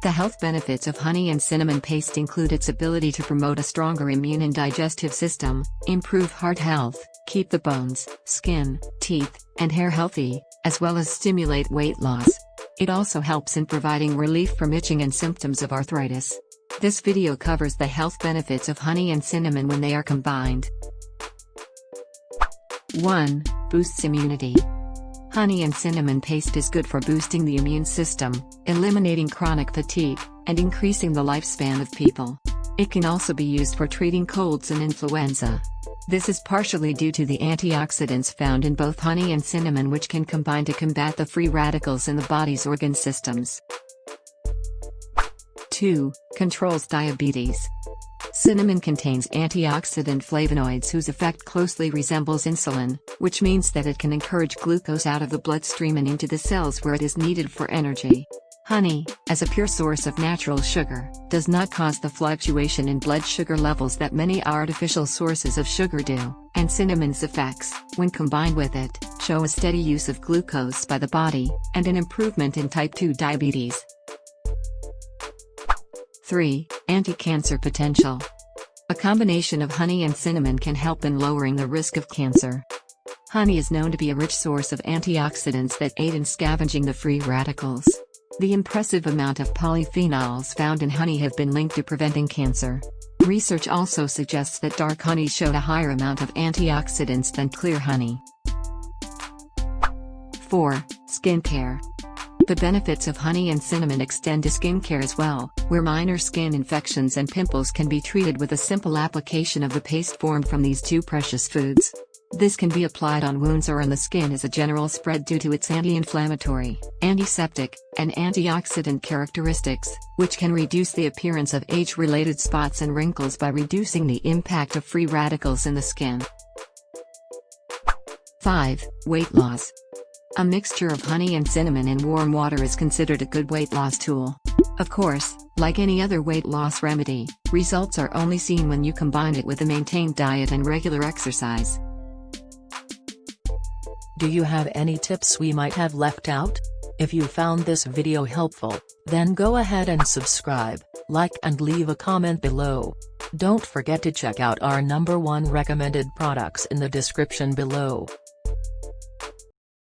The health benefits of honey and cinnamon paste include its ability to promote a stronger immune and digestive system, improve heart health, keep the bones, skin, teeth, and hair healthy, as well as stimulate weight loss. It also helps in providing relief from itching and symptoms of arthritis. This video covers the health benefits of honey and cinnamon when they are combined. 1. Boosts immunity. Honey and cinnamon paste is good for boosting the immune system, eliminating chronic fatigue, and increasing the lifespan of people. It can also be used for treating colds and influenza. This is partially due to the antioxidants found in both honey and cinnamon, which can combine to combat the free radicals in the body's organ systems. 2. Controls diabetes. Cinnamon contains antioxidant flavonoids whose effect closely resembles insulin, which means that it can encourage glucose out of the bloodstream and into the cells where it is needed for energy. Honey, as a pure source of natural sugar, does not cause the fluctuation in blood sugar levels that many artificial sources of sugar do, and cinnamon's effects, when combined with it, show a steady use of glucose by the body, and an improvement in type 2 diabetes. 3. Anti-cancer potential. A combination of honey and cinnamon can help in lowering the risk of cancer. Honey is known to be a rich source of antioxidants that aid in scavenging the free radicals. The impressive amount of polyphenols found in honey have been linked to preventing cancer. Research also suggests that dark honey showed a higher amount of antioxidants than clear honey. 4. Skincare. The benefits of honey and cinnamon extend to skincare as well, where minor skin infections and pimples can be treated with a simple application of the paste formed from these two precious foods. This can be applied on wounds or on the skin as a general spread due to its anti-inflammatory, antiseptic, and antioxidant characteristics, which can reduce the appearance of age-related spots and wrinkles by reducing the impact of free radicals in the skin. 5. Weight loss. A mixture of honey and cinnamon in warm water is considered a good weight loss tool. Of course, like any other weight loss remedy, results are only seen when you combine it with a maintained diet and regular exercise. Do you have any tips we might have left out? If you found this video helpful, then go ahead and subscribe, like and leave a comment below. Don't forget to check out our #1 recommended products in the description below.